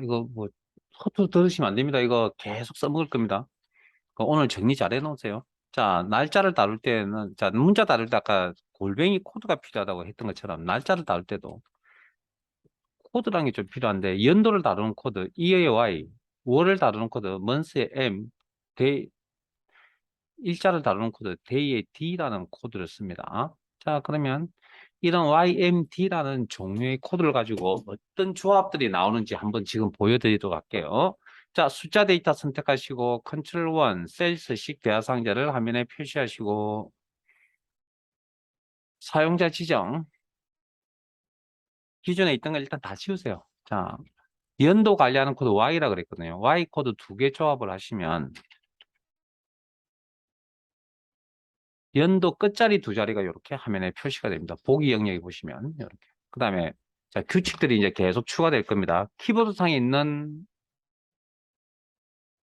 이거 뭐, 허투루 들으시면 안 됩니다. 이거 계속 써먹을 겁니다. 오늘 정리 잘 해놓으세요. 자, 날짜를 다룰 때는, 자, 문자 다룰 때 아까 골뱅이 코드가 필요하다고 했던 것처럼 날짜를 다룰 때도 코드라는 게 좀 필요한데, 연도를 다루는 코드, EA의 Y, 월을 다루는 코드, month의 M, day, 일자를 다루는 코드, day의 D라는 코드를 씁니다. 자, 그러면 이런 YMD라는 종류의 코드를 가지고 어떤 조합들이 나오는지 한번 지금 보여드리도록 할게요. 자, 숫자 데이터 선택하시고 컨트롤 1, 셀스식 대화상자를 화면에 표시하시고 사용자 지정, 기존에 있던 걸 일단 다 지우세요. 자, 연도 관리하는 코드 Y라 그랬거든요. Y 코드 두 개 조합을 하시면 연도 끝자리 두 자리가 이렇게 화면에 표시가 됩니다. 보기 영역에 보시면 이렇게. 그 다음에 자, 규칙들이 이제 계속 추가될 겁니다. 키보드상에 있는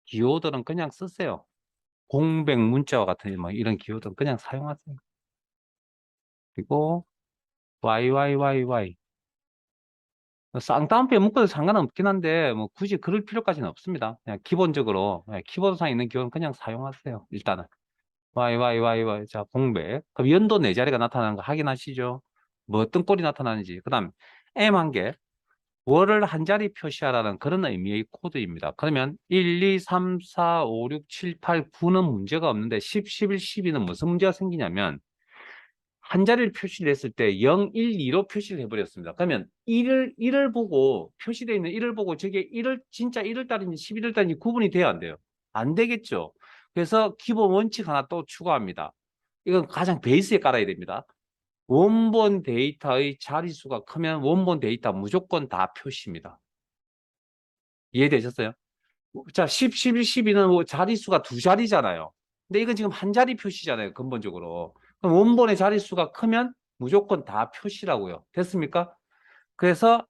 기호들은 그냥 쓰세요. 공백 문자와 같은 뭐 이런 기호들은 그냥 사용하세요. 그리고 YYYY 쌍따옴표 묶어도 상관은 없긴 한데 뭐 굳이 그럴 필요까지는 없습니다. 그냥 기본적으로 키보드상에 있는 기호는 그냥 사용하세요. 일단은 YYYY 자 공백 그럼 연도 네 자리가 나타나는 거 확인하시죠? 뭐 어떤 꼴이 나타나는지 그 다음 M 한 개 월을 한 자리 표시하라는 그런 의미의 코드입니다. 그러면 1, 2, 3, 4, 5, 6, 7, 8, 9는 문제가 없는데 10, 11, 12는 무슨 문제가 생기냐면 한 자리를 표시를 했을 때 0, 1, 2로 표시를 해버렸습니다. 그러면 1을 보고 표시되어 있는 1을 보고 저게 1을 진짜 1월 달인지 11월 달인지 구분이 돼야 안 돼요. 안 되겠죠. 그래서 기본 원칙 하나 또 추가합니다. 이건 가장 베이스에 깔아야 됩니다. 원본 데이터의 자릿수가 크면 원본 데이터 무조건 다 표시입니다. 이해되셨어요? 자, 10, 11, 12는 뭐 자릿수가 두 자리잖아요. 근데 이건 지금 한 자리 표시잖아요, 근본적으로. 그럼 원본의 자릿수가 크면 무조건 다 표시라고요. 됐습니까? 그래서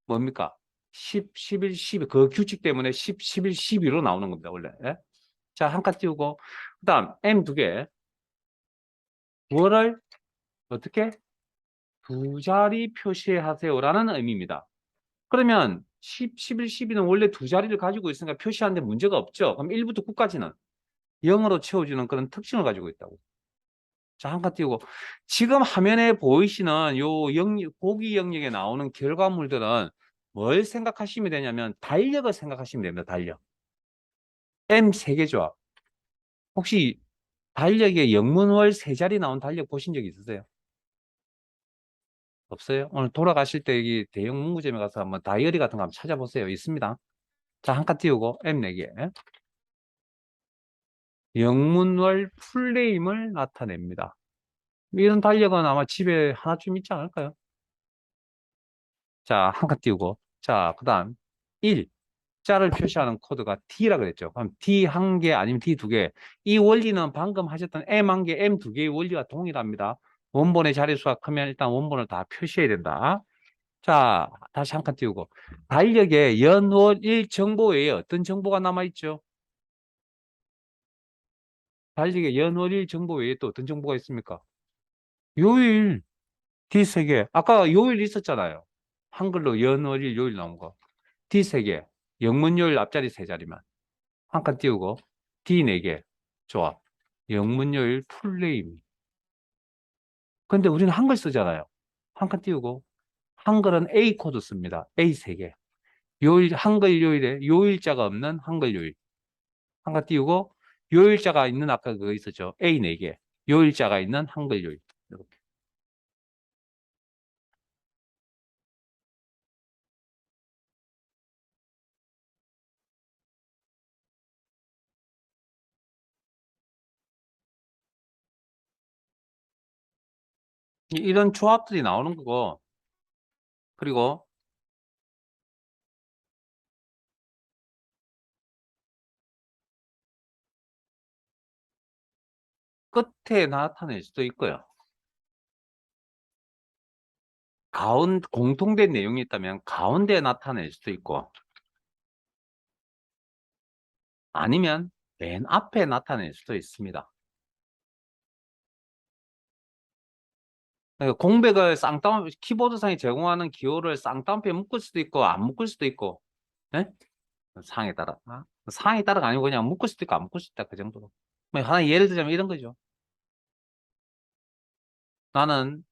뭡니까? 10, 11, 12. 그 규칙 때문에 10, 11, 12로 나오는 겁니다, 원래. 예? 자, 한 칸 띄우고. 그 다음, M 두 개. 뭐를 어떻게? 두 자리 표시하세요라는 의미입니다. 그러면 10, 11, 12는 원래 두 자리를 가지고 있으니까 표시하는데 문제가 없죠. 그럼 1부터 9까지는 0으로 채워주는 그런 특징을 가지고 있다고. 자, 한 칸 띄우고. 지금 화면에 보이시는 요 보기 영역에 나오는 결과물들은 뭘 생각하시면 되냐면 달력을 생각하시면 됩니다. 달력. M 세 개 조합. 혹시 달력에 영문월 세 자리 나온 달력 보신 적 있으세요? 없어요? 오늘 돌아가실 때 여기 대형 문구점에 가서 한번 다이어리 같은 거 한번 찾아보세요. 있습니다. 자, 한 칸 띄우고 M 4개. 영문월 풀네임을 나타냅니다. 이런 달력은 아마 집에 하나쯤 있지 않을까요? 자, 한 칸 띄우고. 자, 그 다음 1. 자를 표시하는 코드가 D라 그랬죠. 그럼 D 한 개 아니면 D 두 개. 이 원리는 방금 하셨던 M 한 개, M 두 개의 원리와 동일합니다. 원본의 자릿수가 크면 일단 원본을 다 표시해야 된다. 자, 다시 한 칸 띄우고. 달력에 연, 월, 일 정보 외에 어떤 정보가 남아있죠? 달력에 연, 월, 일 정보 외에 또 어떤 정보가 있습니까? 요일, D 세 개. 아까 요일 있었잖아요. 한글로 연, 월, 일, 요일 나온 거. D 세 개. 영문 요일 앞자리 세 자리만. 한 칸 띄우고. D 네 개. 좋아. 영문 요일 풀네임. 근데 우리는 한글 쓰잖아요. 한 칸 띄우고. 한글은 A 코드 씁니다. A 세 개. 요일, 한글 요일에 요일자가 없는 한글 요일. 한 칸 띄우고. 요일자가 있는 아까 그거 있었죠. A 네 개. 요일자가 있는 한글 요일. 이렇게. 이런 조합들이 나오는 거고. 그리고 끝에 나타낼 수도 있고요. 공통된 내용이 있다면 가운데에 나타낼 수도 있고, 아니면 맨 앞에 나타낼 수도 있습니다. 그러니까 공백을 키보드상에 제공하는 기호를 쌍따옴표에 묶을 수도 있고, 안 묶을 수도 있고, 네? 상황에 따라. 상황에 따라가 아니고 그냥 묶을 수도 있고 안 묶을 수도 있다. 그 정도로. 뭐 하나 예를 들자면 이런 거죠. 나는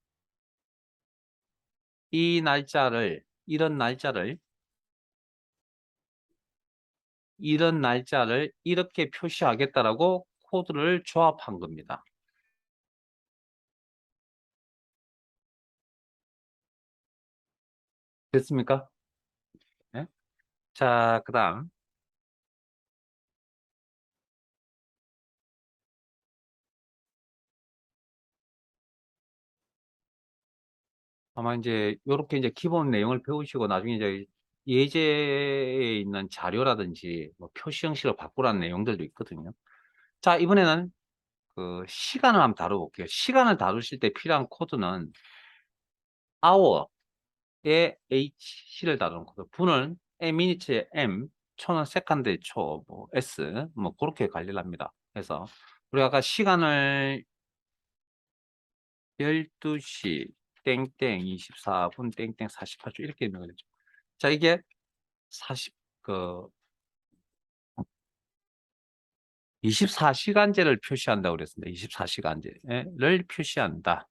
이런 날짜를 이렇게 표시하겠다라고 코드를 조합한 겁니다. 됐습니까? 네? 자, 그 다음. 아마 이제 요렇게 이제 기본 내용을 배우시고 나중에 이제 예제에 있는 자료라든지 뭐 표시 형식을 바꾸라는 내용들도 있거든요. 자, 이번에는 그 시간을 한번 다뤄볼게요. 시간을 다루실 때 필요한 코드는 hour에 h를 다루는 코드, 분은 minutes에 m, 초는 세컨드에 초, 뭐 s, 뭐 그렇게 관리를 합니다. 그래서 우리가 아까 시간을 12시 땡땡 24분 땡땡 48초 이렇게 명했죠. 자, 이게 40, 그, 24시간제를 표시한다고 그랬습니다. 24시간제를 표시한다.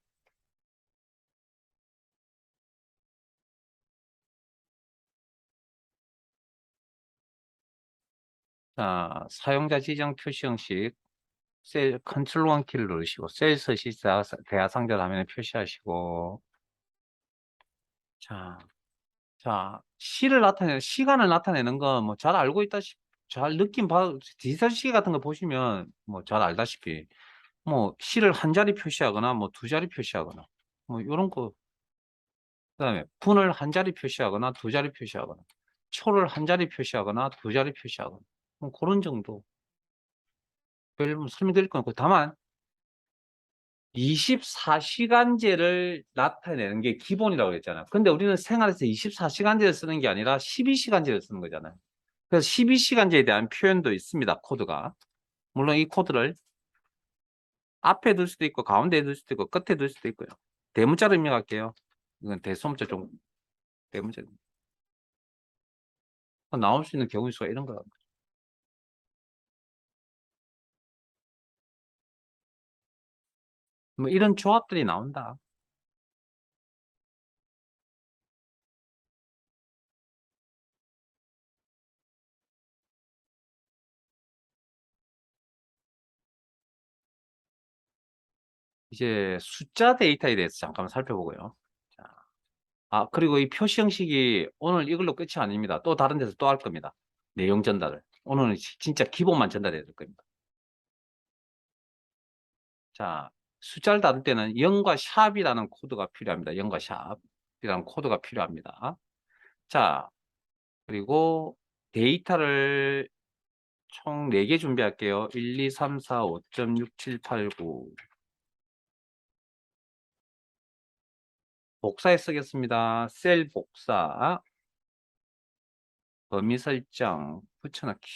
자, 사용자 지정 표시 형식, 셀, 컨트롤 원 키를 누르시고, 셀 서시 대하상자 화면에 표시하시고, 자, 시간을 나타내는 건 뭐 잘 알고 있다시피, 잘 느낌 디지털 시계 같은 거 보시면 뭐 잘 알다시피, 뭐 시를 한 자리 표시하거나 뭐 두 자리 표시하거나, 뭐 이런 거, 그다음에 분을 한 자리 표시하거나 두 자리 표시하거나 초를 한 자리 표시하거나 두 자리 표시하거나 뭐 그런 정도. 별 설명드릴 건 없고 다만 24시간제를 나타내는 게 기본이라고 했잖아요. 근데 우리는 생활에서 24시간제를 쓰는 게 아니라 12시간제를 쓰는 거잖아요. 그래서 12시간제에 대한 표현도 있습니다. 코드가. 물론 이 코드를 앞에 둘 수도 있고 가운데에 둘 수도 있고 끝에 둘 수도 있고요. 대문자로 입력할게요. 이건 대소문자 좀 대문자 나올 수 있는 경우 수가 이런 거. 뭐 이런 조합들이 나온다. 이제 숫자 데이터에 대해서 잠깐만 살펴보고요. 자, 그리고 이 표시 형식이 오늘 이걸로 끝이 아닙니다. 또 다른 데서 또 할 겁니다. 내용 전달을. 오늘은 진짜 기본만 전달해야 될 겁니다. 자, 숫자를 다룰 때는 0과 샵이라는 코드가 필요합니다. 0과 샵이라는 코드가 필요합니다. 자, 그리고 데이터를 총 4개 준비할게요. 1, 2, 3, 4, 5.6, 7, 8, 9. 복사에 쓰겠습니다. 셀 복사, 범위 설정, 붙여넣기.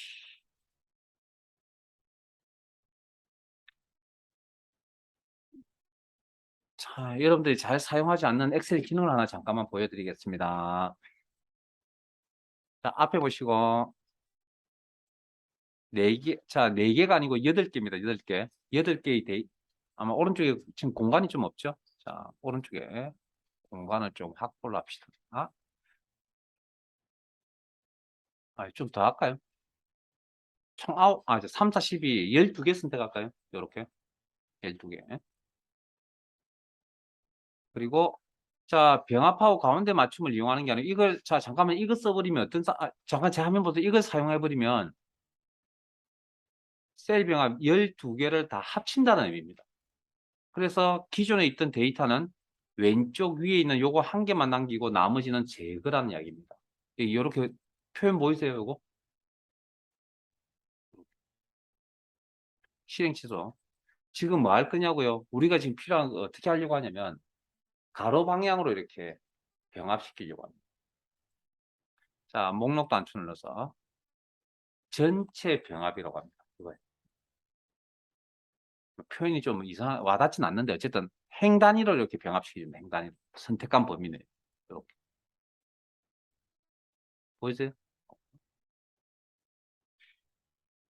자, 여러분들이 잘 사용하지 않는 엑셀 기능을 하나 잠깐만 보여드리겠습니다. 자, 앞에 보시고, 4개, 자, 4개가 아니고 8개입니다. 8개. 8개의 아마 오른쪽에 지금 공간이 좀 없죠? 자, 오른쪽에 공간을 좀 확보를 합시다. 좀 더 할까요? 총 3, 4, 12, 12개 선택할까요? 요렇게. 12개. 그리고 자, 병합하고 가운데 맞춤을 이용하는 게 아니고 이걸 자, 잠깐만 이거 써버리면 잠깐 제 화면 보세요. 이걸 사용해버리면 셀 병합 12개를 다 합친다는 의미입니다. 그래서 기존에 있던 데이터는 왼쪽 위에 있는 요거 한 개만 남기고 나머지는 제거라는 이야기입니다. 이렇게 표현 보이세요, 요거? 실행 취소. 지금 뭐 할 거냐고요? 우리가 지금 필요한 거 어떻게 하려고 하냐면 가로 방향으로 이렇게 병합시키려고 합니다. 자, 목록 단추 눌러서 전체 병합이라고 합니다. 이거예요. 표현이 좀 와닿진 않는데 어쨌든 행 단위로 이렇게 병합시키면 행 단위로 선택한 범위네. 이렇게 보이세요?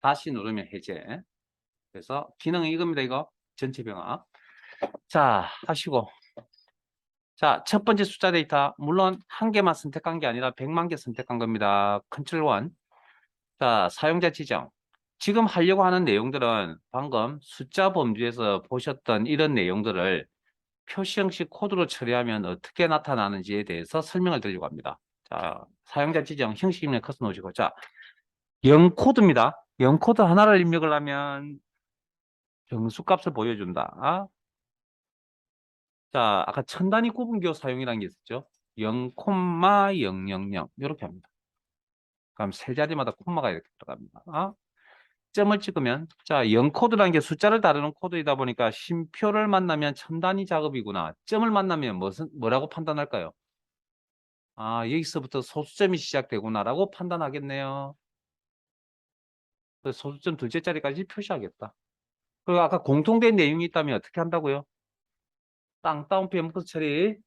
다시 누르면 해제. 그래서 기능은 이겁니다. 이거 전체 병합. 자, 하시고. 자, 첫 번째 숫자 데이터. 물론 한 개만 선택한 게 아니라 100만 개 선택한 겁니다. 컨트롤 1. 자, 사용자 지정. 지금 하려고 하는 내용들은 방금 숫자 범주에서 보셨던 이런 내용들을 표시 형식 코드로 처리하면 어떻게 나타나는지에 대해서 설명을 드리려고 합니다. 자, 사용자 지정 형식 입력 커서 놓으시고. 자, 0코드입니다. 0코드 하나를 입력을 하면 정수값을 보여준다. 자, 아까 천 단위 구분기호 사용이라는 게 있었죠. 0,000 이렇게 합니다. 그럼 세 자리마다 콤마가 이렇게 들어갑니다. 점을 찍으면 자, 0코드라는 게 숫자를 다루는 코드이다 보니까 쉼표를 만나면 천 단위 작업이구나. 점을 만나면 뭐라고 판단할까요? 여기서부터 소수점이 시작되구나라고 판단하겠네요. 그래서 소수점 둘째 자리까지 표시하겠다. 그리고 아까 공통된 내용이 있다면 어떻게 한다고요? 땅따옴표 연묶어서 처리.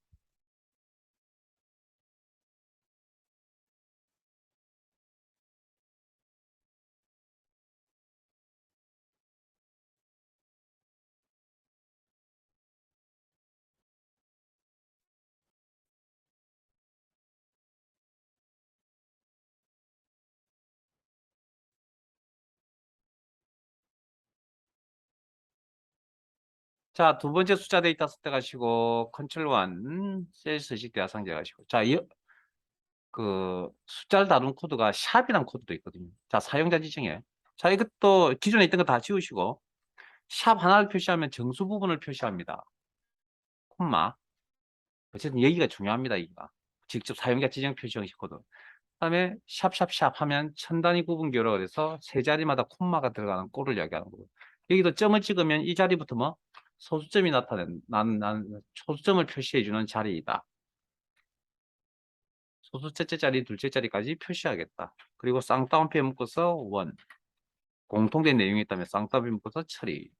자, 두 번째 숫자 데이터 선택하시고 컨트롤 1 셀 서식 대화 상정하시고. 자, 그 숫자를 다룬 코드가 샵이란 코드도 있거든요. 자, 사용자 지정에. 자, 이것도 기존에 있던 거 다 지우시고 샵 하나를 표시하면 정수 부분을 표시합니다. 콤마. 어쨌든 여기가 중요합니다. 여기가. 직접 사용자 지정 표시 형식 코드. 그다음에 샵샵샵 하면 천 단위 구분기호라고 해서 세 자리마다 콤마가 들어가는 꼴을 이야기하는 거고. 여기도 점을 찍으면 이 자리부터 뭐 소수점이 나타나는 소수점을 표시해주는 자리이다. 소수 첫째 자리, 둘째 자리까지 표시하겠다. 그리고 쌍따옴표에 묶어서 원. 공통된 내용이 있다면 쌍따옴표에 묶어서 처리.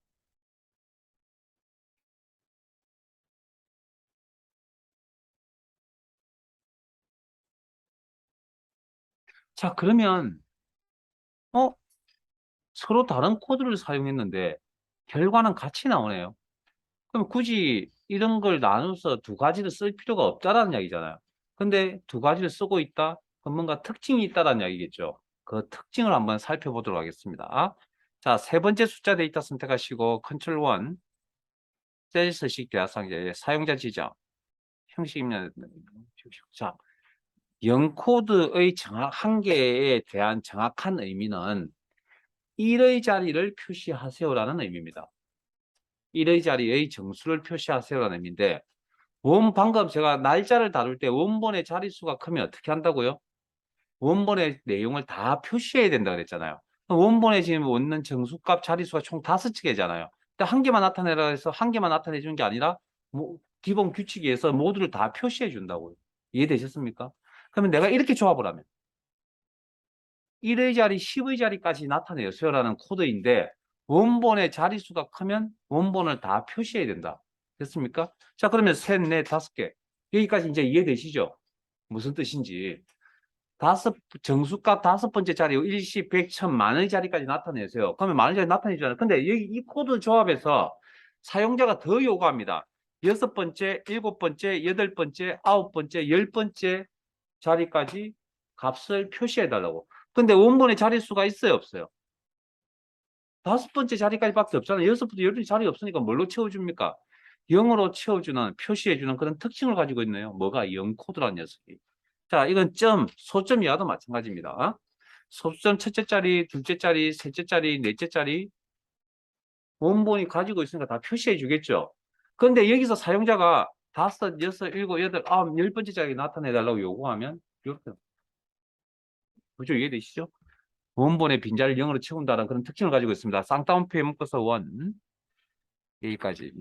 자, 그러면 어? 서로 다른 코드를 사용했는데 결과는 같이 나오네요. 그럼 굳이 이런 걸 나눠서 두 가지를 쓸 필요가 없다라는 이야기잖아요. 근데 두 가지를 쓰고 있다? 그럼 뭔가 특징이 있다라는 이야기겠죠. 그 특징을 한번 살펴보도록 하겠습니다. 자, 세 번째 숫자 데이터 선택하시고 컨트롤 1 셀스식 대화상자의 사용자 지정 형식 입력. 자, 0코드의 정확 한계에 대한 정확한 의미는 1의 자리를 표시하세요라는 의미입니다. 1의 자리의 정수를 표시하세요라는 의미인데 방금 제가 날짜를 다룰 때 원본의 자릿수가 크면 어떻게 한다고요? 원본의 내용을 다 표시해야 된다 그랬잖아요. 원본에 지금 얻는 정수값 자릿수가 총 5개잖아요. 근데 한 개만 나타내라 해서 한 개만 나타내 주는 게 아니라 기본 규칙에 의해서 모두를 다 표시해 준다고요. 이해되셨습니까? 그러면 내가 이렇게 조합을 하면 1의 자리, 10의 자리까지 나타내세요라는 코드인데 원본의 자릿수가 크면 원본을 다 표시해야 된다. 됐습니까? 자, 그러면 셋, 넷, 5개. 여기까지 이제 이해되시죠? 무슨 뜻인지. 정수값 다섯 번째 자리, 일시, 백, 천, 만의 자리까지 나타내세요. 그러면 만의 자리 나타내잖아요. 근데 여기 이 코드 조합에서 사용자가 더 요구합니다. 여섯 번째, 일곱 번째, 여덟 번째, 아홉 번째, 열 번째 자리까지 값을 표시해 달라고. 근데 원본의 자릿수가 있어요, 없어요? 다섯 번째 자리까지밖에 없잖아요. 여섯부터 열의 자리 없으니까 뭘로 채워줍니까? 0으로 채워주는, 표시해주는 그런 특징을 가지고 있네요. 뭐가? 0코드라는 녀석이. 자, 이건 소점 이하도 마찬가지입니다. 소수점 첫째 자리, 둘째 자리, 셋째 자리, 넷째 자리 원본이 가지고 있으니까 다 표시해 주겠죠. 그런데 여기서 사용자가 다섯, 여섯, 일곱, 여덟, 아홉, 열 번째 자리 나타내 달라고 요구하면 이렇게 그죠? 이해되시죠? 원본의 빈자리를 0으로 채운다는 그런 특징을 가지고 있습니다. 쌍따옴표에 묶어서 원 여기까지.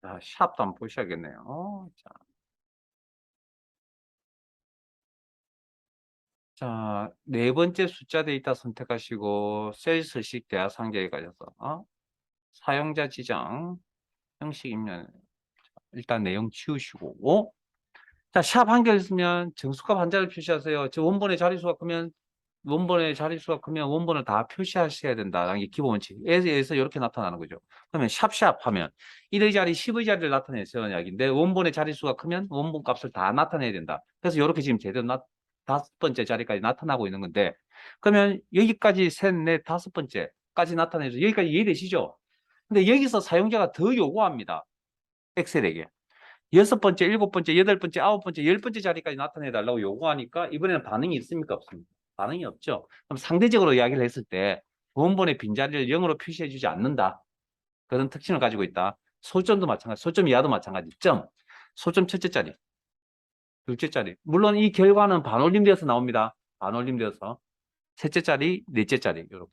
자, 샵도 한번 보셔야겠네요. 자, 네 번째 숫자 데이터 선택하시고 셀 서식 대화 상자에 가셔서 사용자 지정, 형식 입력. 일단 내용 지우시고. 자, 샵 한개 있으면 정수값 한자를 표시하세요. 저 원본의 자릿수가 크면 원본을 다 표시하셔야 된다는 게 기본 원칙에서 이렇게 나타나는 거죠. 그러면 샵샵 하면 1의 자리, 10의 자리를 나타내는 이야기인데 원본의 자릿수가 크면 원본 값을 다 나타내야 된다. 그래서 이렇게 지금 제대로 다섯 번째 자리까지 나타나고 있는 건데, 그러면 여기까지 셋, 넷, 다섯 번째까지 나타내서 여기까지 이해되시죠? 근데 여기서 사용자가 더 요구합니다. 엑셀에게. 여섯 번째, 일곱 번째, 여덟 번째, 아홉 번째, 열 번째 자리까지 나타내 달라고 요구하니까 이번에는 반응이 있습니까? 없습니까? 반응이 없죠. 그럼 상대적으로 이야기를 했을 때 원본의 빈자리를 0으로 표시해 주지 않는다. 그런 특징을 가지고 있다. 소점도 마찬가지, 소점 이하도 마찬가지. 점, 소점 첫째 자리, 둘째 자리. 물론 이 결과는 반올림되어서 나옵니다. 반올림되어서. 셋째 자리, 넷째 자리. 이렇게.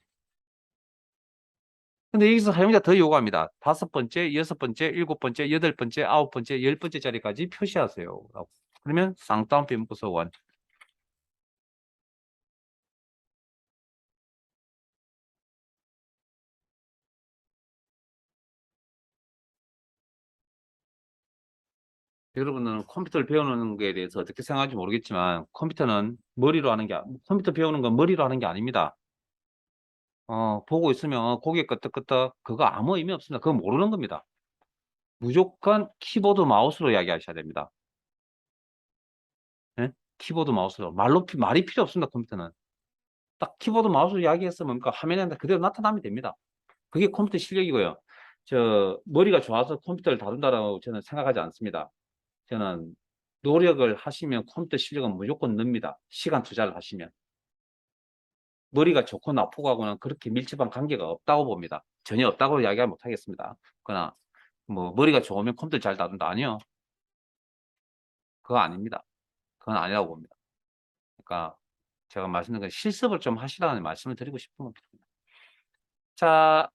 근데 여기서 사용자 더 요구합니다. 다섯 번째, 여섯 번째, 일곱 번째, 여덟 번째, 아홉 번째, 열 번째 자리까지 표시하세요. 라고. 그러면 쌍따옴표 문구서 원. 여러분은 컴퓨터를 배우는 거에 대해서 어떻게 생각하는지 모르겠지만 컴퓨터 배우는 건 머리로 하는 게 아닙니다. 보고 있으면 고개 끄덕끄덕 그거 아무 의미 없습니다. 그거 모르는 겁니다. 무조건 키보드 마우스로 이야기하셔야 됩니다. 예? 키보드 마우스로. 말이 필요 없습니다. 컴퓨터는. 딱 키보드 마우스로 이야기했으면 그러니까 화면에 그대로 나타나면 됩니다. 그게 컴퓨터 실력이고요. 머리가 좋아서 컴퓨터를 다룬다라고 저는 생각하지 않습니다. 저는 노력을 하시면 컴퓨터 실력은 무조건 늡니다. 시간 투자를 하시면. 머리가 좋고 나쁘고 하고는 그렇게 밀접한 관계가 없다고 봅니다. 전혀 없다고 이야기하지 못하겠습니다. 그러나 뭐 머리가 좋으면 컴퓨터 잘 다룬다. 아니요. 그거 아닙니다. 그건 아니라고 봅니다. 그러니까 제가 말씀드린 건 실습을 좀 하시라는 말씀을 드리고 싶은 겁니다. 자,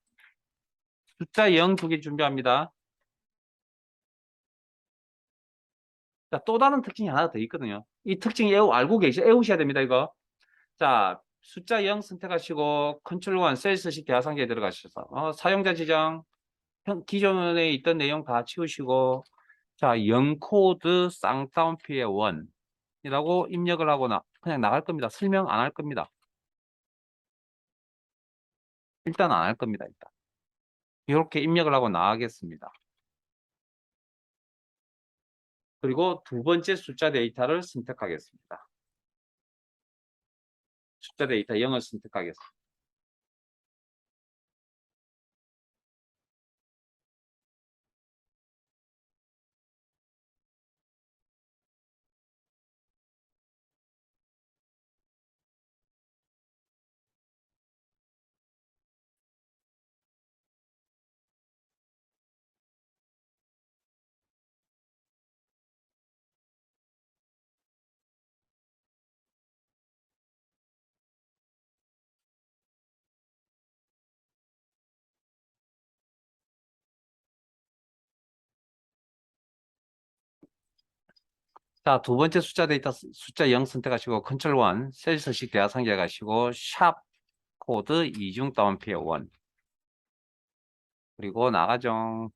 숫자 0 두 개 준비합니다. 자, 또 다른 특징이 하나 더 있거든요. 이 특징 애우셔야 됩니다, 이거. 자, 숫자 0 선택하시고 컨트롤 1 셀스식 대화상자에 들어가셔서 사용자 지정 기존에 있던 내용 다 치우시고 자, 0 코드 쌍따옴표의 1이라고 입력을 하거나 그냥 나갈 겁니다. 설명 안 할 겁니다. 일단 안 할 겁니다. 일단. 이렇게 입력을 하고 나가겠습니다. 그리고 두 번째 숫자 데이터를 선택하겠습니다. 숫자 데이터 0을 선택하겠습니다. 자, 두 번째 숫자 데이터 숫자 0 선택하시고 컨트롤 1 셀스식 대화상자에 가시고 샵 코드 이중 따옴표 1 그리고 나가죠.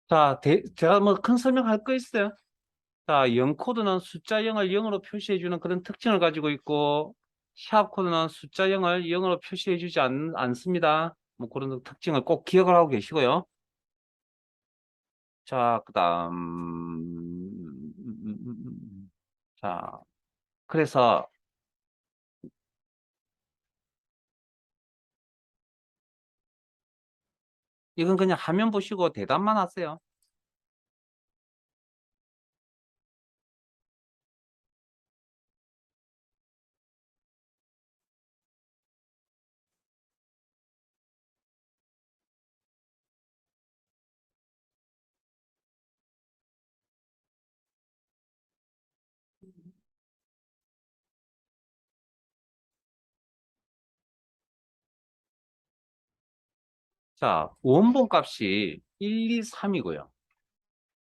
자, 제가 뭐 큰 설명할 거 있어요? 자, 0 코드는 숫자 0을 0으로 표시해주는 그런 특징을 가지고 있고 샵 코드는 숫자 0을 0으로 표시해주지 않습니다. 뭐 그런 특징을 꼭 기억을 하고 계시고요. 자, 그다음 자, 그래서 이건 그냥 화면 보시고 대답만 하세요. 자, 원본 값이 1, 2, 3이고요.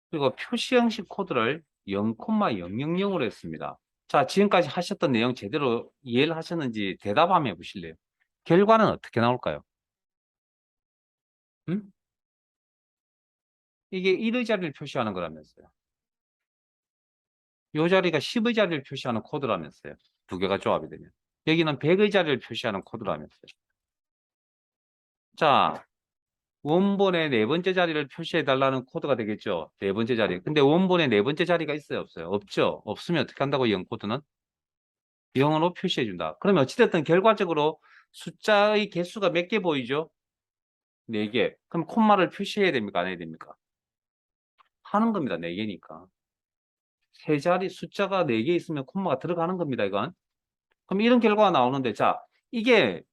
그리고 표시 형식 코드를 0,000으로 했습니다. 자, 지금까지 하셨던 내용 제대로 이해를 하셨는지 대답 한번 해보실래요? 결과는 어떻게 나올까요? 음? 이게 1의 자리를 표시하는 거라면서요. 이 자리가 10의 자리를 표시하는 코드라면서요. 두 개가 조합이 되면. 여기는 100의 자리를 표시하는 코드라면서요. 자, 원본의 네 번째 자리를 표시해 달라는 코드가 되겠죠. 네 번째 자리. 근데 원본의 네 번째 자리가 있어요, 없어요? 없죠. 없으면 어떻게 한다고, 0 코드는? 0으로 표시해 준다. 그러면 어찌됐든 결과적으로 숫자의 개수가 몇 개 보이죠? 4개. 그럼 콤마를 표시해야 됩니까? 안 해야 됩니까? 하는 겁니다. 4개니까. 세 자리 숫자가 4개 있으면 콤마가 들어가는 겁니다, 이건. 그럼 이런 결과가 나오는데, 자, 이게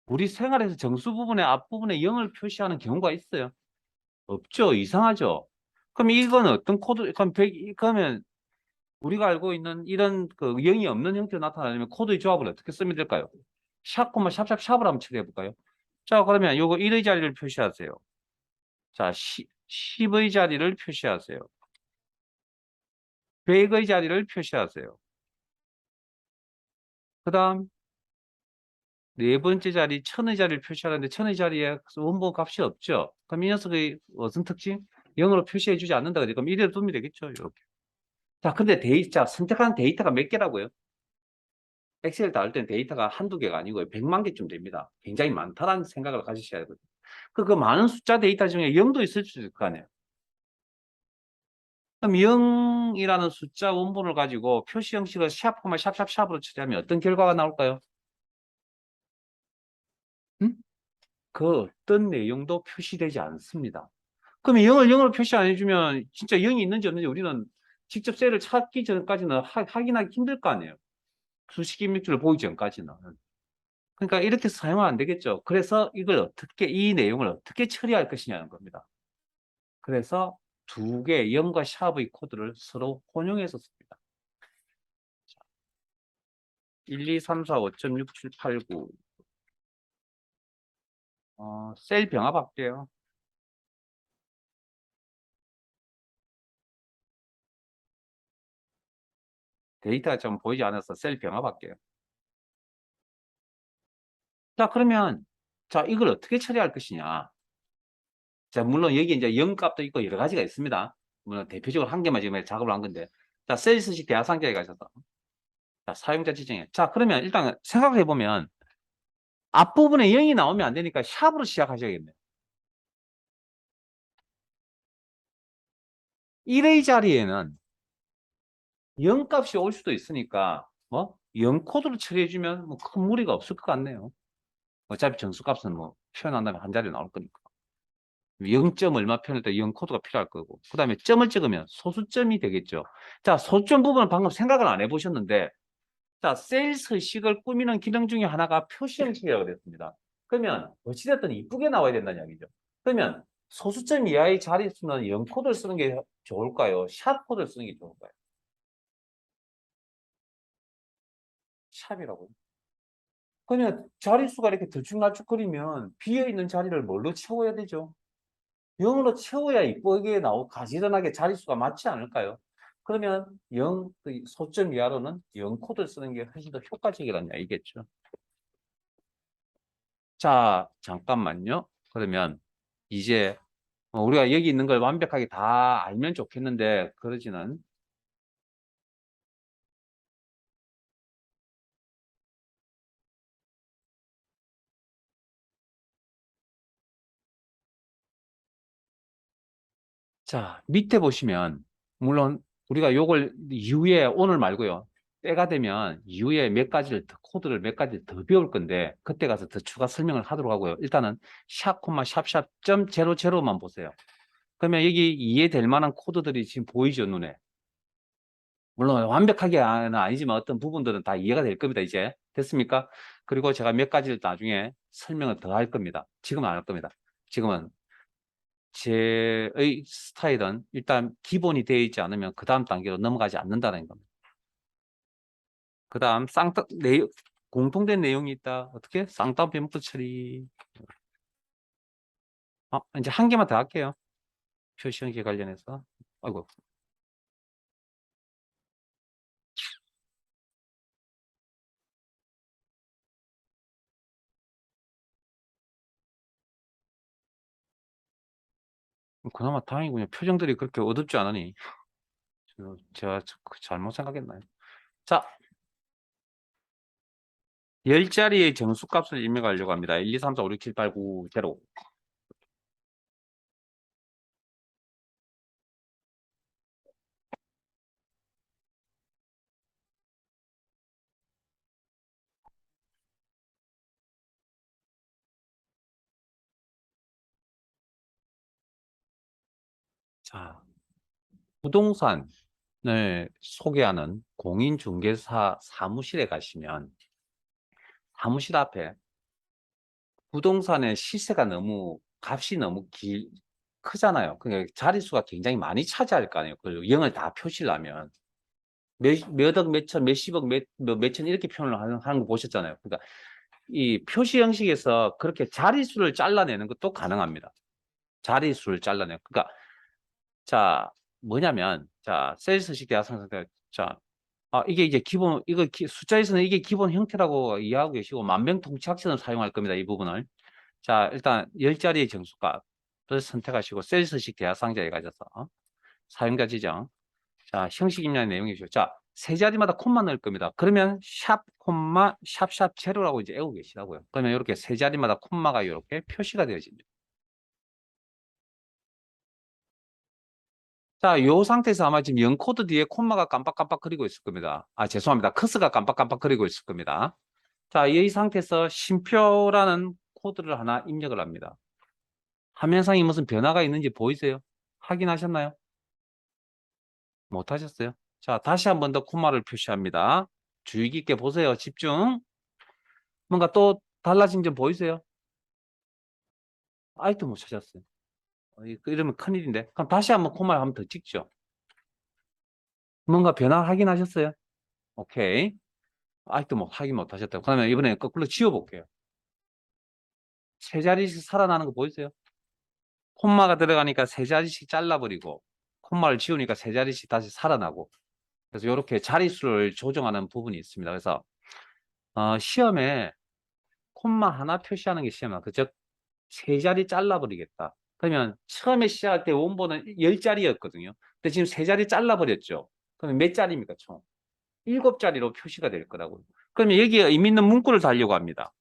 우리 생활에서 정수 부분의 앞부분에 0을 표시하는 경우가 있어요. 없죠. 이상하죠. 그럼 이건 어떤 코드, 그럼 그러면 우리가 알고 있는 이런 그 0이 없는 형태로 나타나려면 코드의 조합을 어떻게 쓰면 될까요? 샵, 샵을 한번 처리해 볼까요? 자, 그러면 요거 1의 자리를 표시하세요. 자, 10의 자리를 표시하세요. 100의 자리를 표시하세요. 그 다음, 네 번째 자리, 1000의 자리를 표시하는데 1000의 자리에 원본 값이 없죠. 그럼 이 녀석의 무슨 특징? 0으로 표시해 주지 않는다. 그럼 이대로 두면 되겠죠. 이렇게. 자, 근데 자, 선택한 데이터가 몇 개라고요? 엑셀 다을 때는 데이터가 한두 개가 아니고 100만 개쯤 됩니다. 굉장히 많다는 생각을 가지셔야 되거든요. 그 많은 숫자 데이터 중에 0도 있을 수 있을 거 아니에요. 그럼 0이라는 숫자 원본을 가지고 표시 형식을 샵, 샵으로 처리하면 어떤 결과가 나올까요? 음? 그 어떤 내용도 표시되지 않습니다. 그럼 0을 0으로 표시 안 해주면 진짜 0이 있는지 없는지 우리는 직접 셀을 찾기 전까지는 확인하기 힘들 거 아니에요. 수식 입력줄을 보기 전까지는. 그러니까 이렇게 사용하면 안 되겠죠. 그래서 이 내용을 어떻게 처리할 것이냐는 겁니다. 그래서 두 개, 0과 샵의 코드를 서로 혼용해서 씁니다. 1, 2, 3, 4, 5.6, 7, 8, 9. 셀 병합 할게요. 데이터가 좀 보이지 않아서 셀 병합 할게요. 자, 그러면, 자, 이걸 어떻게 처리할 것이냐. 자, 물론 여기 이제 0 값도 있고 여러 가지가 있습니다. 물론 대표적으로 한 개만 지금 작업을 한 건데. 자, 셀스식 대화상자에 가셔서. 자, 사용자 지정에. 자, 그러면 일단 생각해 보면 앞부분에 0이 나오면 안 되니까 샵으로 시작하셔야겠네요. 1의 자리에는 0 값이 올 수도 있으니까, 뭐, 0 코드로 처리해주면 뭐 큰 무리가 없을 것 같네요. 어차피 정수 값은 뭐 표현한다면 한 자리 나올 거니까. 0점 얼마 표현할 때 0 코드가 필요할 거고. 그 다음에 점을 찍으면 소수점이 되겠죠. 자, 소수점 부분은 방금 생각을 안 해보셨는데, 자, 셀스식을 꾸미는 기능 중에 하나가 표시 형식이라고 됐습니다. 그러면 어찌됐든 이쁘게 나와야 된다는 이야기죠. 그러면 소수점 이하의 자릿수는 0 코드를 쓰는 게 좋을까요? 샵 코드를 쓰는 게 좋을까요? 샵이라고요. 그러면 자릿수가 이렇게 들쭉날쭉거리면 비어있는 자리를 뭘로 채워야 되죠? 0으로 채워야 이쁘게 가지런하게 자릿수가 맞지 않을까요? 그러면 0, 그 소점 이하로는 0 코드를 쓰는 게 훨씬 더 효과적이라는 얘기겠죠. 자, 잠깐만요. 그러면 이제 우리가 여기 있는 걸 완벽하게 다 알면 좋겠는데 그러지는 자, 밑에 보시면, 물론 우리가 요걸 이후에 오늘 말고요. 때가 되면 이후에 몇 가지를 코드를 몇 가지를 더 배울 건데, 그때 가서 더 추가 설명을 하도록 하고요. 일단은 샵, 콤마, 샵, 점, 제로만 보세요. 그러면 여기 이해될 만한 코드들이 지금 보이죠, 눈에? 물론 완벽하게는 아니지만 어떤 부분들은 다 이해가 될 겁니다, 이제. 됐습니까? 그리고 제가 몇 가지를 나중에 설명을 더 할 겁니다. 지금은 안 할 겁니다. 지금은 제의 스타일은 일단 기본이 되어 있지 않으면 그 다음 단계로 넘어가지 않는다는 겁니다. 그 다음 공통된 내용이 있다. 어떻게? 쌍따옴 변목도 처리. 이제 한 개만 더 할게요. 표시 형식 관련해서. 아이고. 그나마 다행이군요. 표정들이 그렇게 어둡지 않으니. 제가 잘못 생각했나요? 자, 10자리의 정수값을 입력하려고 합니다. 1, 2, 3, 4, 5, 6, 7, 8, 9, 0. 자, 부동산을 소개하는 공인중개사 사무실에 가시면 사무실 앞에 부동산의 시세가 너무 값이 너무 크잖아요. 그러니까 자릿수가 굉장히 많이 차지할 거 아니에요. 그걸 0을 다 표시를 하면 몇 억, 몇 천, 몇십억, 몇천 이렇게 표현을 하는 거 보셨잖아요. 그러니까 이 표시 형식에서 그렇게 자릿수를 잘라내는 것도 가능합니다. 자릿수를 잘라내요. 그러니까 자 뭐냐면 자 세일스식 대학 상태 자 이게 이제 기본 숫자에서는 이게 기본 형태라고 이해하고 계시고 만병통치약처럼 사용할 겁니다. 이 부분을. 자, 일단 10자리의 정수값을 선택하시고 셀스식 대하상자에 가셔서 사용자 지정. 자, 형식 입력의 내용이죠. 자, 세 자리마다 콤마 넣을 겁니다. 그러면 샵, 콤마, 샵, 제로라고 이제 외우고 계시라고요. 그러면 이렇게 세 자리마다 콤마가 이렇게 표시가 되어집니다. 자, 이 상태에서 아마 지금 0코드 뒤에 콤마가 깜빡깜빡거리고 있을 겁니다. 죄송합니다. 커스가 깜빡깜빡거리고 있을 겁니다. 자, 이 상태에서 쉼표라는 코드를 하나 입력을 합니다. 화면상에 무슨 변화가 있는지 보이세요? 확인하셨나요? 못하셨어요? 자, 다시 한 번 더 콤마를 표시합니다. 주의 깊게 보세요. 집중. 뭔가 또 달라진 점 보이세요? 아이도 못 찾았어요. 이러면 큰일인데. 그럼 다시 한번 콤마를 한 번 더 찍죠. 뭔가 변화 확인하셨어요? 오케이. 아이도 확인 못하셨다고. 그러면 이번에 거꾸로 지워볼게요. 세 자리씩 살아나는 거 보이세요? 콤마가 들어가니까 세 자리씩 잘라버리고 콤마를 지우니까 세 자리씩 다시 살아나고 그래서 이렇게 자릿수를 조정하는 부분이 있습니다. 그래서 시험에 콤마 하나 표시하는 게 시험이야. 즉, 세 자리 잘라버리겠다. 그러면 처음에 시작할 때 원본은 10자리였거든요. 근데 지금 세 자리 잘라버렸죠. 그러면 몇 자리입니까, 총? 7자리로 표시가 될 거라고요. 그러면 여기에 의미 있는 문구를 달려고 합니다.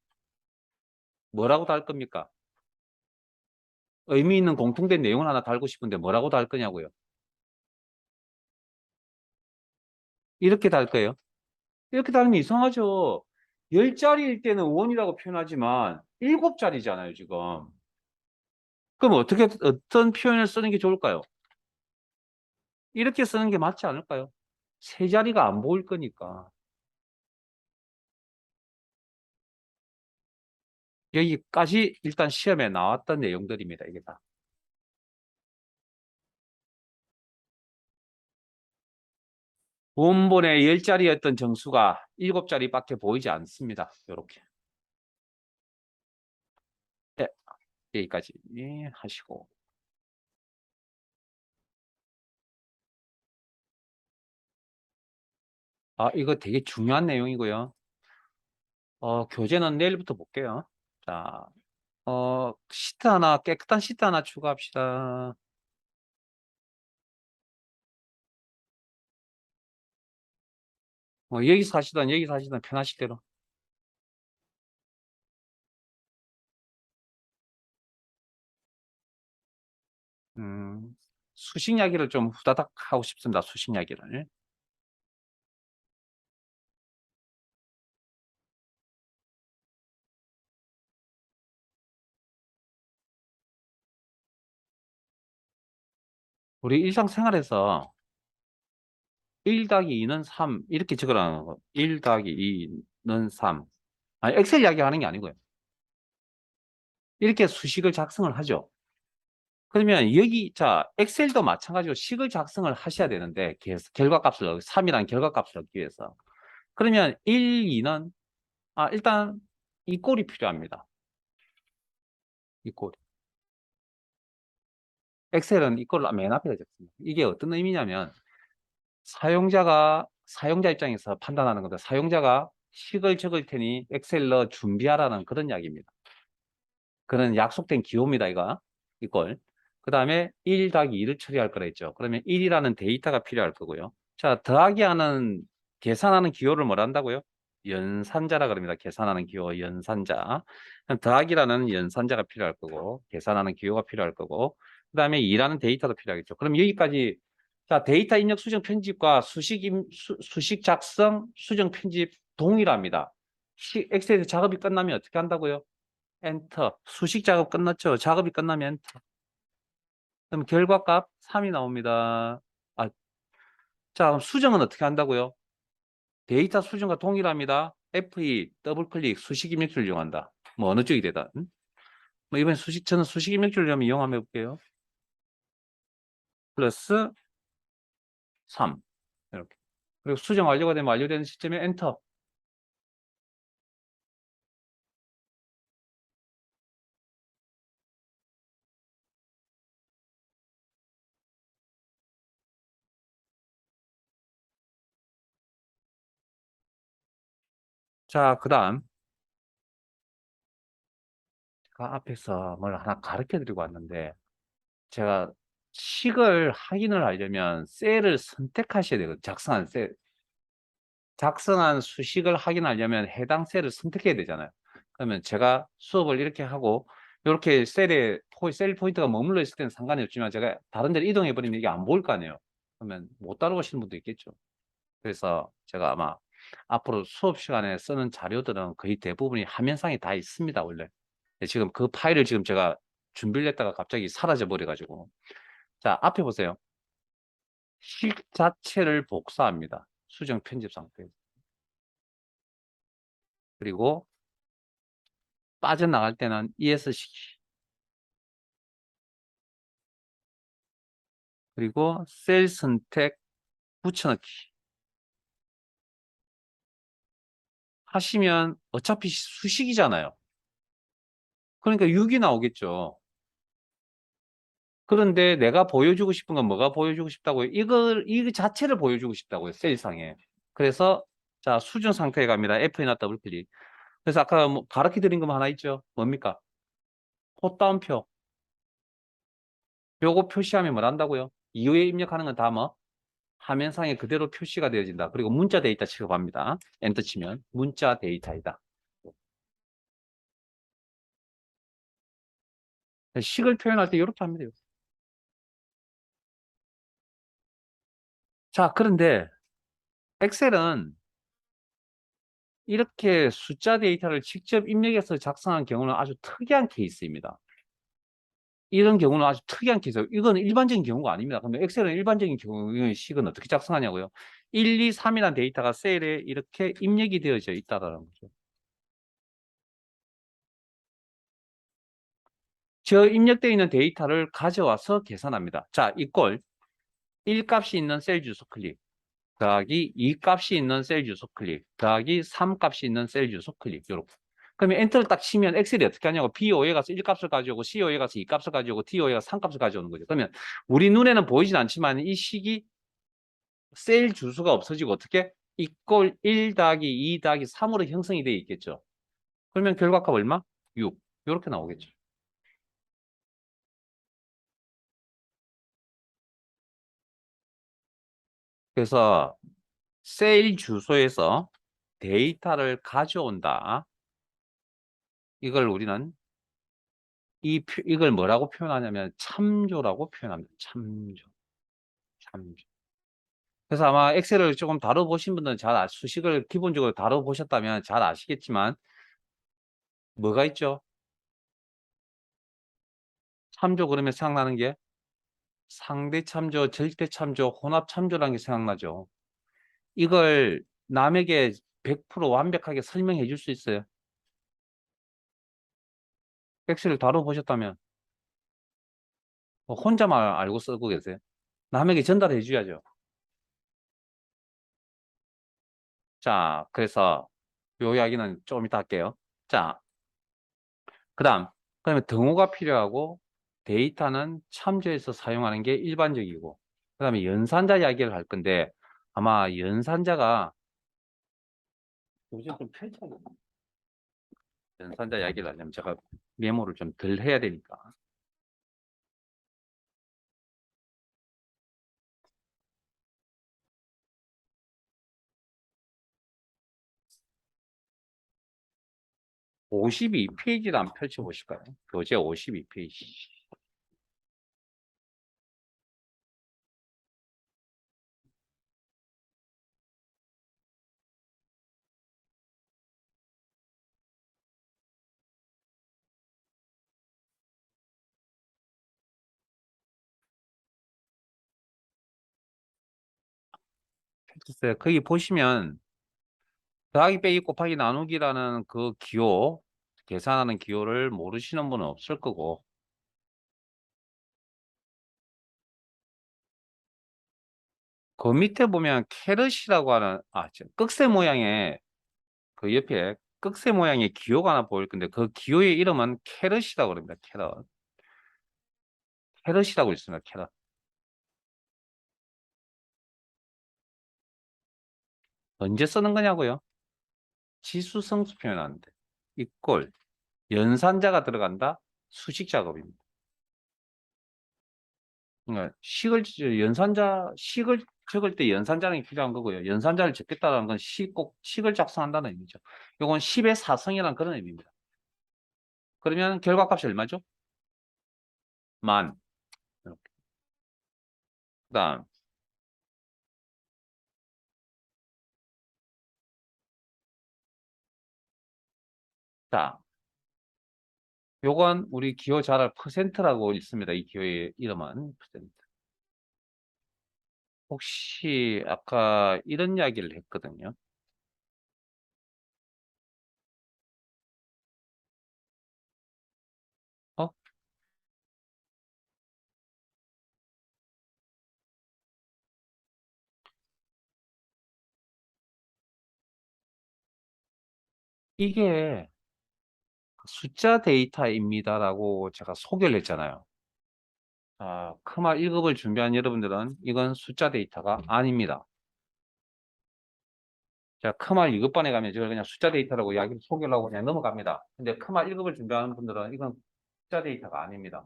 뭐라고 달 겁니까? 의미 있는 공통된 내용을 하나 달고 싶은데 뭐라고 달 거냐고요? 이렇게 달 거예요. 이렇게 달면 이상하죠. 10자리일 때는 원이라고 표현하지만 7자리잖아요, 지금. 그럼 어떤 표현을 쓰는 게 좋을까요? 이렇게 쓰는 게 맞지 않을까요? 세 자리가 안 보일 거니까. 여기까지 일단 시험에 나왔던 내용들입니다. 이게 다. 원본의 10자리였던 정수가 7자리밖에 보이지 않습니다. 이렇게. 네, 여기까지 하시고. 이거 되게 중요한 내용이고요. 교재는 내일부터 볼게요. 자, 깨끗한 시트 하나 추가합시다. 여기서 하시던 편하실 대로. 음. 수식 이야기를 좀 후다닥 하고 싶습니다. 수식 이야기를. 우리 일상생활에서 1 더하기 2는 3 이렇게 적으라는 거. 1 더하기 2는 3. 아니, 엑셀 이야기 하는 게 아니고요. 이렇게 수식을 작성을 하죠. 그러면 여기 자 엑셀도 마찬가지로 식을 작성을 하셔야 되는데 결과값을 3이란 결과값을 얻기 위해서 그러면 1, 2는 일단 이 꼴이 필요합니다. 이 꼴. 엑셀은 이 꼴을 맨 앞에다 적습니다. 이게 어떤 의미냐면 사용자 입장에서 판단하는 건데 사용자가 식을 적을 테니 엑셀로 준비하라는 그런 이야기입니다. 그런 약속된 기호입니다, 이거. 이걸. 그 다음에 1 더하기 2를 처리할 거라 했죠. 그러면 1이라는 데이터가 필요할 거고요. 자, 더하기 하는, 계산하는 기호를 뭐라 한다고요? 연산자라 그럽니다. 계산하는 기호, 연산자. 더하기라는 연산자가 필요할 거고, 계산하는 기호가 필요할 거고, 그 다음에 2라는 데이터도 필요하겠죠. 그럼 여기까지, 자, 데이터 입력, 수정, 편집과 수식 작성, 수정, 편집 동일합니다. 엑셀에서 작업이 끝나면 어떻게 한다고요? 엔터. 수식 작업 끝났죠? 작업이 끝나면 엔터. 그럼 결과값 3이 나옵니다. 자, 그럼 수정은 어떻게 한다고요? 데이터 수정과 동일합니다. F2 더블 클릭 수식 입력기를 이용한다. 뭐 어느 쪽이 되다. 응? 뭐 이번에 저는 수식 입력기를 좀 이용하면 해볼게요. 플러스 3. 이렇게. 그리고 수정 완료가 되면 완료되는 시점에 엔터. 자, 그 다음. 제가 앞에서 뭘 하나 가르쳐 드리고 왔는데, 제가 식을 확인을 하려면 셀을 선택하셔야 되거든요. 작성한 셀. 작성한 수식을 확인하려면 해당 셀을 선택해야 되잖아요. 그러면 제가 수업을 이렇게 하고 이렇게 셀 포인트가 머물러 있을 때는 상관이 없지만 제가 다른 데로 이동해 버리면 이게 안 보일 거 아니에요. 그러면 못 따라오시는 분도 있겠죠. 그래서 제가 아마 앞으로 수업 시간에 쓰는 자료들은 거의 대부분이 화면상에 다 있습니다, 원래. 근데 지금 그 파일을 지금 제가 준비를 했다가 갑자기 사라져 버려 가지고. 자, 앞에 보세요. 식 자체를 복사합니다. 수정 편집 상태에서. 그리고 빠져나갈 때는 ESC 그리고 셀 선택 붙여넣기 하시면 어차피 수식이잖아요. 그러니까 6이 나오겠죠. 그런데 내가 보여주고 싶은 건 뭐가 보여주고 싶다고요? 이 자체를 보여주고 싶다고요. 셀상에. 그래서 자 수준 상태에 갑니다. F나 더블 클릭. 그래서 아까 뭐 가르쳐 드린 것만 하나 있죠. 뭡니까? 콧다운표. 요거 표시하면 뭘 한다고요? 이후에 입력하는 건 다 뭐? 화면상에 그대로 표시가 되어진다. 그리고 문자 데이터 취급합니다. 엔터 치면 문자 데이터이다. 식을 표현할 때 이렇게 하면 돼요. 자, 그런데 엑셀은 이렇게 숫자 데이터를 직접 입력해서 작성한 경우는 아주 특이한 케이스입니다. 이런 경우는 아주 특이한 케이스. 이건 일반적인 경우가 아닙니다. 그러면 엑셀은 일반적인 경우의 식은 어떻게 작성하냐고요? 1, 2, 3이라는 데이터가 셀에 이렇게 입력이 되어져 있다는 거죠. 저 입력되어 있는 데이터를 가져와서 계산합니다. 자, 이꼴 1 값이 있는 셀 주소 클릭 더하기 2 값이 있는 셀 주소 클릭 더하기 3 값이 있는 셀 주소 클릭 요렇게. 그러면 엔터를 딱 치면 엑셀이 어떻게 하냐고 B5에 가서 1 값을 가져오고 C5에 가서 2 값을 가져오고 D5에 가서 3 값을 가져오는 거죠. 그러면 우리 눈에는 보이진 않지만 이 식이 셀 주소가 없어지고 어떻게? 이꼴 1 더하기 2 더하기 3으로 형성이 되어 있겠죠. 그러면 결과값 얼마? 6. 이렇게 나오겠죠. 그래서 셀 주소에서 데이터를 가져온다. 이걸 우리는 이걸 뭐라고 표현하냐면 참조라고 표현합니다. 참조. 참조. 그래서 아마 엑셀을 조금 다뤄보신 분들은 수식을 기본적으로 다뤄보셨다면 잘 아시겠지만 뭐가 있죠? 참조 그러면 생각나는 게 상대 참조, 절대 참조, 혼합 참조라는 게 생각나죠. 이걸 남에게 100% 완벽하게 설명해 줄 수 있어요. 엑셀을 다뤄보셨다면 혼자만 알고 쓰고 계세요. 남에게 전달해 줘야죠. 자, 그래서 요 이야기는 좀 이따 할게요. 자, 그다음에 등호가 필요하고 데이터는 참조해서 사용하는 게 일반적이고 그다음에 연산자 이야기를 할 건데 아마 연산자가 요즘 좀 펼쳐요. 연산자 이야기를 하려면 제가 메모를 좀 덜 해야 되니까. 오 52페이지를 한번 펼쳐보실까요? 교재 52페이지. 펼쳤어요. 거기 보시면 더하기 빼기 곱하기 나누기라는 그 기호, 계산하는 기호를 모르시는 분은 없을 거고 그 밑에 보면 캐럿이라고 하는 끝새 모양의 그 옆에 끝새 모양의 기호가 하나 보일 건데 그 기호의 이름은 캐럿이라고 그럽니다. 캐럿. 캐럿이라고 있습니다. 캐럿. 언제 쓰는 거냐고요? 지수성수 표현하는데 이꼴 연산자가 들어간다. 수식 작업입니다. 그러니까 식을 적을 때 연산자는 필요한 거고요. 연산자를 적겠다는 건 꼭 식을 작성한다는 의미죠. 이건 10의 4성이라는 그런 의미입니다. 그러면 결과값이 얼마죠? 만. 이렇게. 그다음 자, 요건 우리 기호 잘 알 퍼센트라고 있습니다. 이 기호의 이름은 퍼센트. 혹시 아까 이런 이야기를 했거든요. 어? 이게 숫자 데이터입니다라고 제가 소개를 했잖아요. 크말 1급을 준비한 여러분들은 이건 숫자 데이터가 아닙니다. 자, 크말 2급반에 가면 제가 그냥 숫자 데이터라고 이야기를 소개를 하고 그냥 넘어갑니다. 근데 크말 1급을 준비하는 분들은 이건 숫자 데이터가 아닙니다.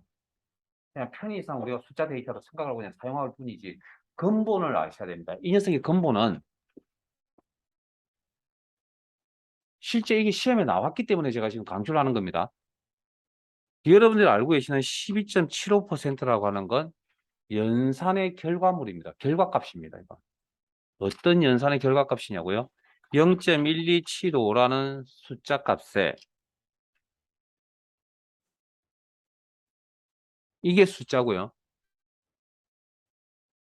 그냥 편의상 우리가 숫자 데이터로 생각하고 그냥 사용할 뿐이지 근본을 아셔야 됩니다. 이 녀석의 근본은 실제 이게 시험에 나왔기 때문에 제가 지금 강조를 하는 겁니다. 여러분들이 알고 계시는 12.75%라고 하는 건 연산의 결과물입니다. 결과값입니다. 이거. 어떤 연산의 결과값이냐고요? 0.1275라는 숫자 값에 이게 숫자고요.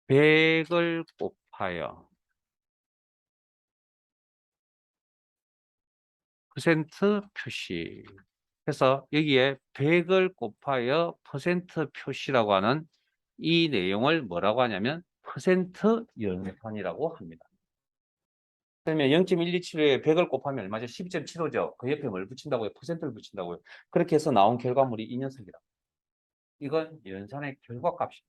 100을 곱하여 퍼센트 표시. 그래서 여기에 100을 곱하여 퍼센트 표시라고 하는 이 내용을 뭐라고 하냐면 퍼센트 연산이라고 합니다. 그러면 0.127에 100을 곱하면 얼마죠? 12.75죠. 그 옆에 뭘 붙인다고요? 퍼센트를 붙인다고요. 그렇게 해서 나온 결과물이 이 녀석이다. 이건 연산의 결과값입니다.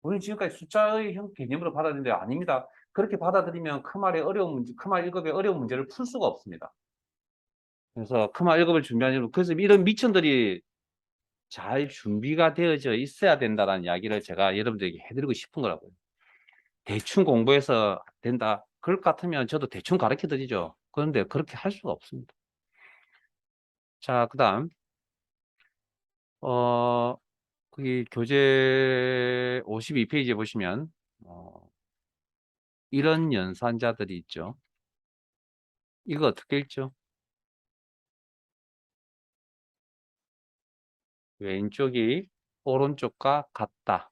우리는 지금까지 숫자의 형 개념으로 받아들이는데 아닙니다. 그렇게 받아들이면 크말의 어려운 문제, 크말 1급의 어려운 문제를 풀 수가 없습니다. 그래서 크말 1급을 준비한 여러분, 그래서 이런 미천들이 잘 준비가 되어져 있어야 된다는 이야기를 제가 여러분들에게 해드리고 싶은 거라고요. 대충 공부해서 된다. 그럴 것 같으면 저도 대충 가르쳐 드리죠. 그런데 그렇게 할 수가 없습니다. 자, 그 다음, 어, 거기 교재 52페이지에 보시면, 이런 연산자들이 있죠. 이거 어떻게 읽죠? 왼쪽이 오른쪽과 같다.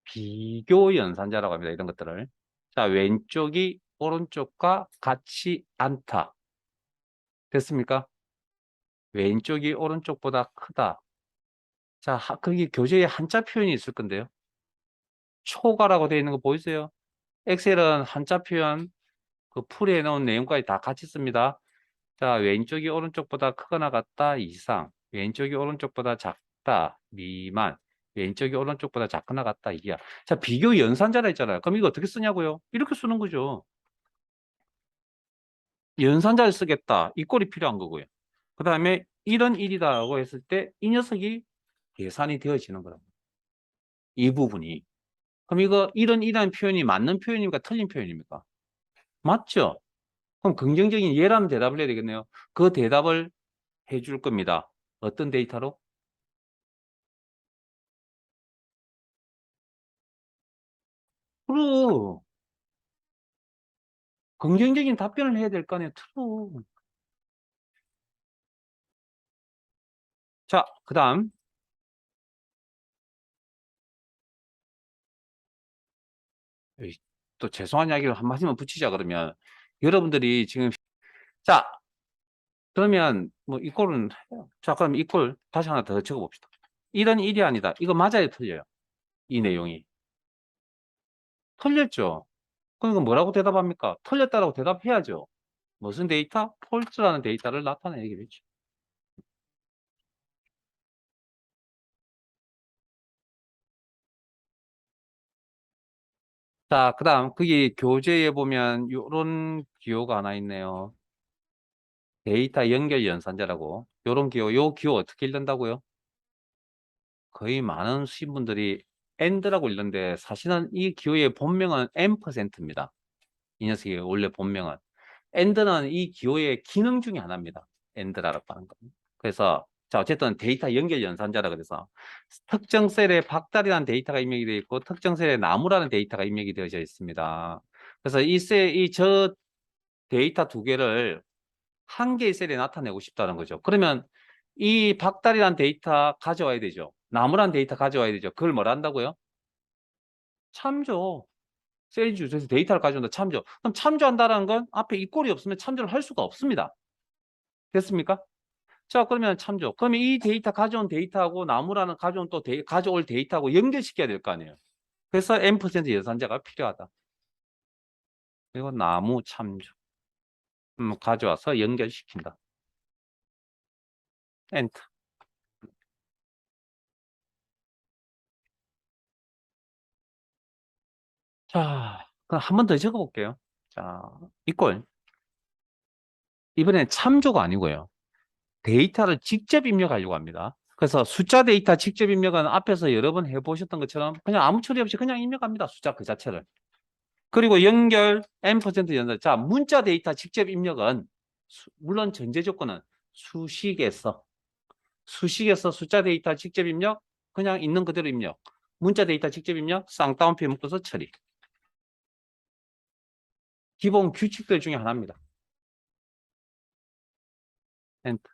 비교 연산자라고 합니다. 이런 것들을. 자, 왼쪽이 오른쪽과 같지 않다. 됐습니까? 왼쪽이 오른쪽보다 크다. 자, 거기 교재에 한자 표현이 있을 건데요. 초과라고 되어 있는 거 보이세요? 엑셀은 한자 표현, 그 풀이해 놓은 내용까지 다 같이 씁니다. 자, 왼쪽이 오른쪽보다 크거나 같다, 이상. 왼쪽이 오른쪽보다 작다, 미만. 왼쪽이 오른쪽보다 작거나 같다, 이야. 자, 비교 연산자라 했잖아요. 그럼 이거 어떻게 쓰냐고요? 이렇게 쓰는 거죠. 연산자를 쓰겠다. 이 꼴이 필요한 거고요. 그 다음에 이런 일이다라고 했을 때 이 녀석이 계산이 되어지는 거라고. 이 부분이. 그럼 이거 이런 일이라는 표현이 맞는 표현입니까? 틀린 표현입니까? 맞죠? 그럼 긍정적인 예라는 대답을 해야 되겠네요. 그 대답을 해줄 겁니다. 어떤 데이터로? true. 긍정적인 답변을 해야 될 거 아니에요. true. 자, 그 다음. 또 죄송한 이야기를 한마디만 붙이자 그러면 여러분들이 지금 자, 그러면 뭐 이꼴은 해요. 자, 그럼 이꼴 다시 하나 더 적어봅시다. 이런 일이 아니다. 이거 맞아요, 틀려요? 이 내용이. 틀렸죠? 그럼 이거 뭐라고 대답합니까? 틀렸다라고 대답해야죠. 무슨 데이터? 폴스라는 데이터를 나타내기로 했죠. 자, 그 다음, 거기 교재에 보면 요런 기호가 하나 있네요. 데이터 연결 연산자라고. 요런 기호, 요 기호 어떻게 읽는다고요? 거의 많은 수험분들이 AND라고 읽는데 사실은 이 기호의 본명은 %입니다. 이 녀석의 원래 본명은. AND는 이 기호의 기능 중에 하나입니다. AND라고 하는 거. 그래서 자 어쨌든 데이터 연결 연산자라 그래서 특정 셀에 박달이라는 데이터가 입력이 되어 있고 특정 셀에 나무라는 데이터가 입력이 되어져 있습니다. 그래서 저 데이터 두 개를 한 개의 셀에 나타내고 싶다는 거죠. 그러면 이 박달이라는 데이터 가져와야 되죠. 나무란 데이터 가져와야 되죠. 그걸 뭘 한다고요? 참조. 셀 주소에서 데이터를 가져온다. 참조. 그럼 참조한다는 건 앞에 이 꼴이 없으면 참조를 할 수가 없습니다. 됐습니까? 자, 그러면 참조. 그러면 이 데이터 가져온 데이터하고 나무라는 가져온 또 가져올 데이터하고 연결시켜야 될 거 아니에요. 그래서 n% 예산자가 필요하다. 그리고 나무 참조. 가져와서 연결시킨다. 엔터. 자, 그럼 한 번 더 적어볼게요. 자, 이꼴. 이번엔 참조가 아니고요. 데이터를 직접 입력하려고 합니다. 그래서 숫자 데이터 직접 입력은 앞에서 여러 번 해보셨던 것처럼 그냥 아무 처리 없이 그냥 입력합니다. 숫자 그 자체를. 그리고 연결 n% 연결. 자, 문자 데이터 직접 입력은 물론 전제 조건은 수식에서 숫자 데이터 직접 입력 그냥 있는 그대로 입력. 문자 데이터 직접 입력 쌍따옴표 묶어서 처리. 기본 규칙들 중에 하나입니다. 엔터.